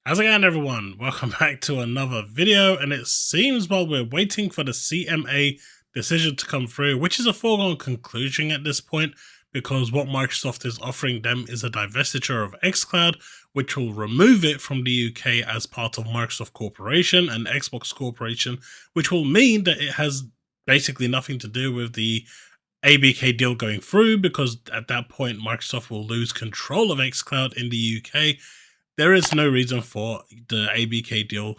How's it going, everyone? Welcome back to another video, and it seems while we're waiting for the CMA decision to come through, which is a foregone conclusion at this point, because what Microsoft is offering them is a divestiture of xCloud, which will remove it from the UK as part of Microsoft Corporation and Xbox Corporation, which will mean that it has basically nothing to do with the ABK deal going through, because at that point Microsoft will lose control of xCloud in the UK. There is no reason for the ABK deal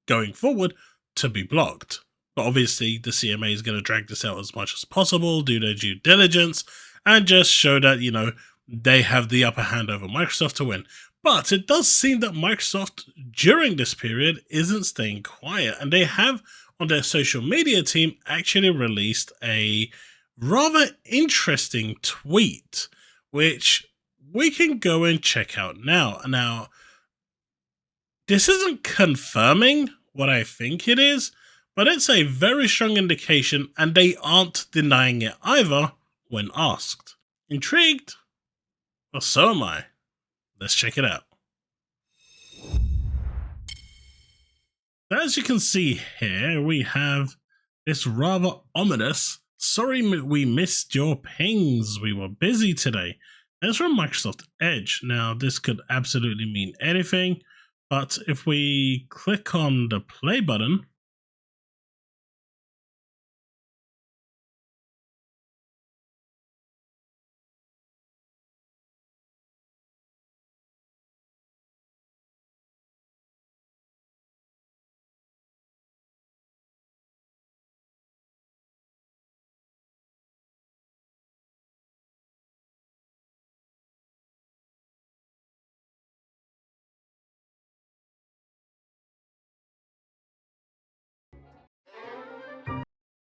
going forward to be blocked. But obviously the CMA is going to drag this out as much as possible, do their due diligence, and just show that, they have the upper hand over Microsoft to win. But it does seem that Microsoft during this period isn't staying quiet, and they have on their social media team actually released a rather interesting tweet, which we can go and check out now. Now, this isn't confirming what I think it is, but it's a very strong indication, and they aren't denying it either when asked. Intrigued? Well, so am I. Let's check it out. As you can see here, we have this rather ominous, "Sorry we missed your pings, we were busy today." That's from Microsoft Edge. Now, this could absolutely mean anything, but if we click on the play button,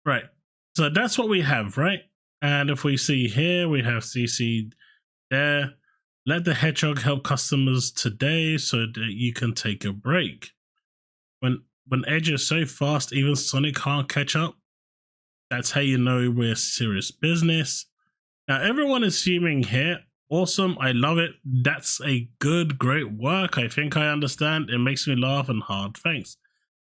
right, so that's what we have, right? And if we see here, we have CC there. Let the hedgehog help customers today so that you can take a break. When Edge is so fast, even Sonic can't catch up. That's how you know we're serious business. Now, everyone is assuming here, awesome, I love it. That's a great work. I think I understand. It makes me laugh and hard thanks.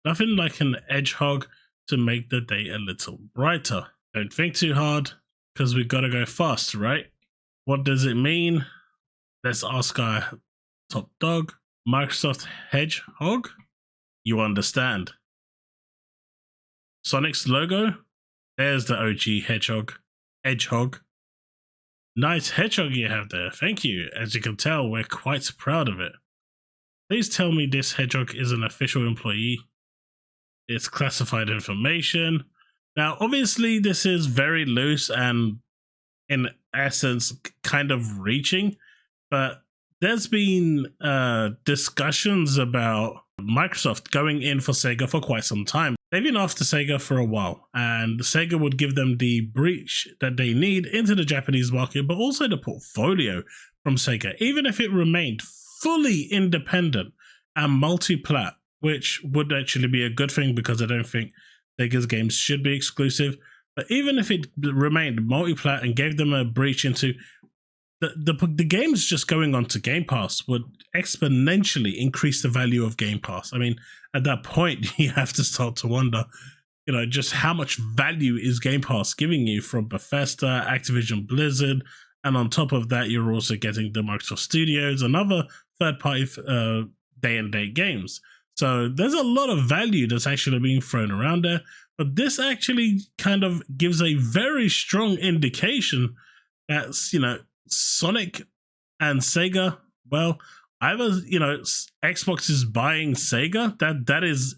Nothing like an hedgehog to make the day a little brighter. Don't think too hard, because we gotta go fast, right? What does it mean? Let's ask our top dog. Microsoft Hedgehog? You understand. Sonic's logo? There's the OG Hedgehog. Nice hedgehog you have there, thank you. As you can tell, we're quite proud of it. Please tell me this hedgehog is an official employee. It's classified information. Now, obviously, this is very loose and, in essence, kind of reaching, but there's been discussions about Microsoft going in for SEGA for quite some time. They've been after SEGA for a while, and SEGA would give them the breach that they need into the Japanese market, but also the portfolio from SEGA, even if it remained fully independent and multi-plat, which would actually be a good thing because I don't think SEGA's games should be exclusive. But even if it remained multi-plat and gave them a breach into the games just going on to Game Pass would exponentially increase the value of Game Pass. I mean, at that point, you have to start to wonder, just how much value is Game Pass giving you from Bethesda, Activision Blizzard, and on top of that, you're also getting the Microsoft Studios and other third-party day-and-date games. So there's a lot of value that's actually being thrown around there, but this actually kind of gives a very strong indication that, Sonic and SEGA, well, either, Xbox is buying SEGA, that is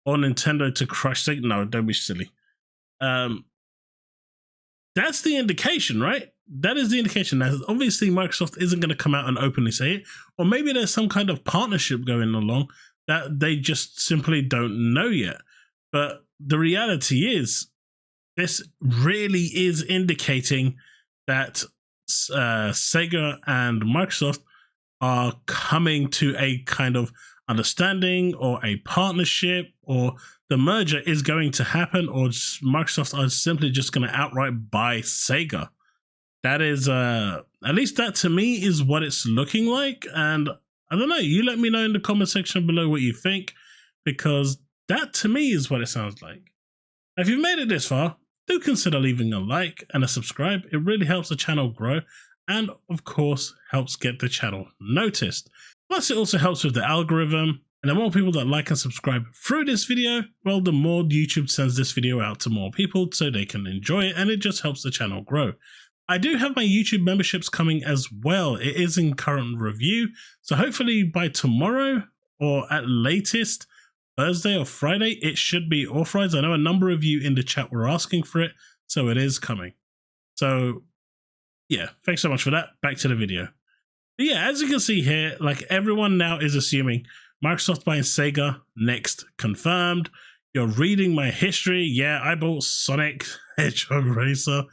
on Nintendo to crush SEGA. No, don't be silly. That's the indication, right? That is the indication. Now, obviously, Microsoft isn't going to come out and openly say it, or maybe there's some kind of partnership going along that they just simply don't know yet. But the reality is, this really is indicating that SEGA and Microsoft are coming to a kind of understanding or a partnership, or the merger is going to happen, or Microsoft are simply just going to outright buy SEGA. That is, at least that to me is what it's looking like. And I don't know. You let me know in the comment section below what you think, because that to me is what it sounds like. Now, if you've made it this far, do consider leaving a like and a subscribe. It really helps the channel grow and, of course, helps get the channel noticed. Plus, it also helps with the algorithm. And the more people that like and subscribe through this video, well, the more YouTube sends this video out to more people so they can enjoy it, and it just helps the channel grow. I do have my YouTube memberships coming as well. It is in current review, so hopefully by tomorrow or at latest Thursday or Friday, it should be authorized. I know a number of you in the chat were asking for it, so it is coming. So yeah, thanks so much for that. Back to the video. But yeah, as you can see here, like everyone now is assuming Microsoft buying Sega, next, confirmed. You're reading my history. Yeah, I bought Sonic Hedgehog Racer.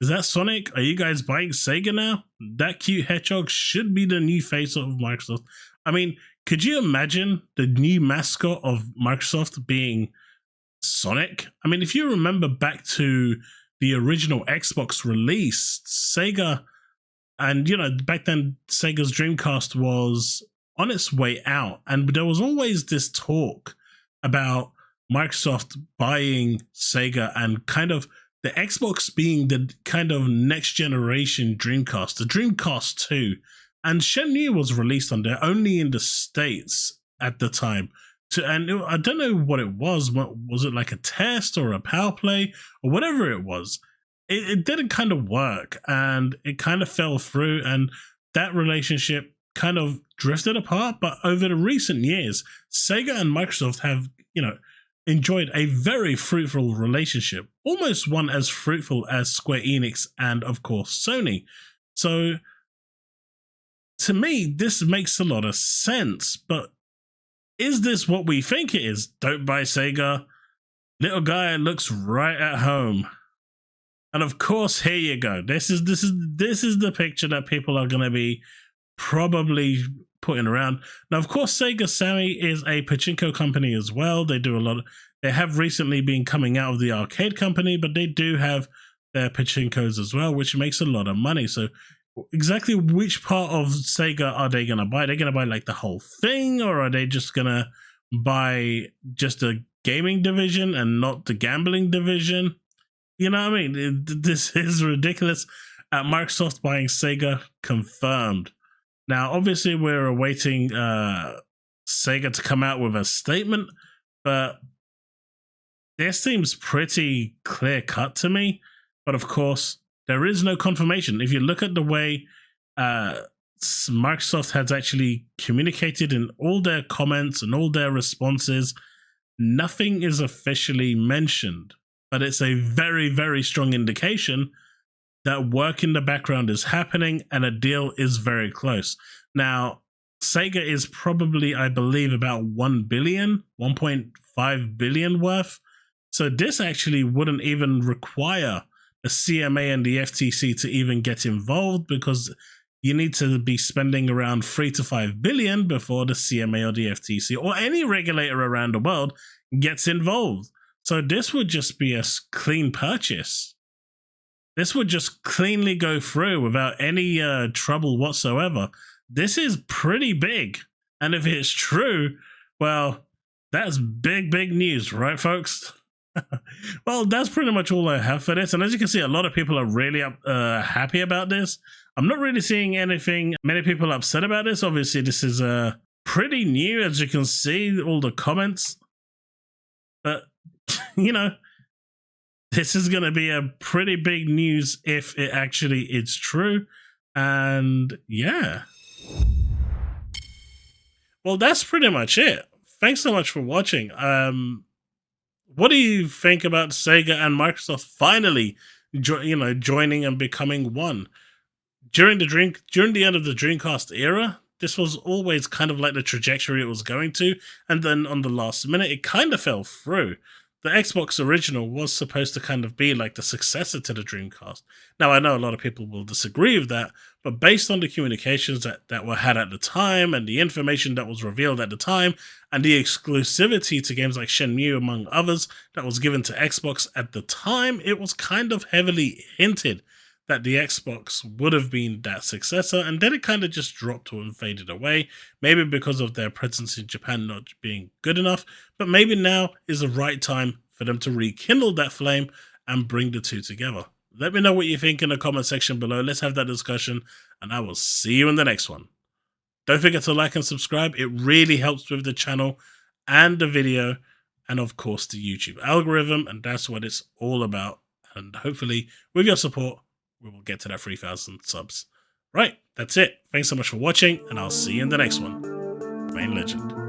Is that Sonic? Are you guys buying Sega now? That cute hedgehog should be the new face of Microsoft. I mean, could you imagine the new mascot of Microsoft being Sonic? I mean, if you remember back to the original Xbox release, Sega, and you know, back then Sega's Dreamcast was on its way out, and there was always this talk about Microsoft buying Sega and kind of the Xbox being the kind of next generation Dreamcast, the Dreamcast 2. And Shenmue was released on there only in the States at the time. I don't know what it was. Was it like a test or a power play or whatever it was? It didn't kind of work, and it kind of fell through, and that relationship kind of drifted apart. But over the recent years, Sega and Microsoft have, you know, enjoyed a very fruitful relationship, almost one as fruitful as Square Enix and, of course, Sony. So to me, this makes a lot of sense, but is this what we think it is? Don't buy Sega. Little guy looks right at home. And of course, here you go. This is the picture that people are going to be probably putting around. Now, of course, Sega Sammy is a pachinko company as well. They do a lot. They have recently been coming out of the arcade company, but they do have their pachinkos as well, which makes a lot of money. So exactly which part of Sega are they going to buy? Are they going to buy like the whole thing, or are they just going to buy just a gaming division and not the gambling division? You know what I mean? This is ridiculous. Microsoft buying Sega, confirmed. Now, obviously, we're awaiting Sega to come out with a statement, but this seems pretty clear-cut to me. But of course, there is no confirmation. If you look at the way Microsoft has actually communicated in all their comments and all their responses, nothing is officially mentioned. But it's a very, very strong indication that work in the background is happening and a deal is very close. Now, Sega is probably, I believe, about 1.5 billion worth. So this actually wouldn't even require the CMA and the FTC to even get involved, because you need to be spending around 3 to 5 billion before the CMA or the FTC or any regulator around the world gets involved. So this would just be a clean purchase. This would just cleanly go through without any trouble whatsoever. This is pretty big. And if it's true, well, that's big, big news, right, folks? Well, that's pretty much all I have for this. And as you can see, a lot of people are really happy about this. I'm not really seeing many people upset about this. Obviously, this is pretty new, as you can see, all the comments. But you know, this is going to be a pretty big news if it actually is true. And yeah. Well, that's pretty much it. Thanks so much for watching. What do you think about Sega and Microsoft finally joining and becoming one? During the end of the Dreamcast era, this was always kind of like the trajectory it was going to, and then on the last minute, it kind of fell through. The Xbox original was supposed to kind of be like the successor to the Dreamcast. Now, I know a lot of people will disagree with that, but based on the communications that were had at the time and the information that was revealed at the time and the exclusivity to games like Shenmue, among others, that was given to Xbox at the time, it was kind of heavily hinted that the Xbox would have been that successor, and then it kind of just dropped and faded away, maybe because of their presence in Japan not being good enough, but maybe now is the right time for them to rekindle that flame and bring the two together. Let me know what you think in the comment section below. Let's have that discussion, and I will see you in the next one. Don't forget to like and subscribe. It really helps with the channel and the video, and of course the YouTube algorithm, and that's what it's all about. And hopefully with your support, we will get to that 3,000 subs. Right, that's it. Thanks so much for watching, and I'll see you in the next one. Main Legend.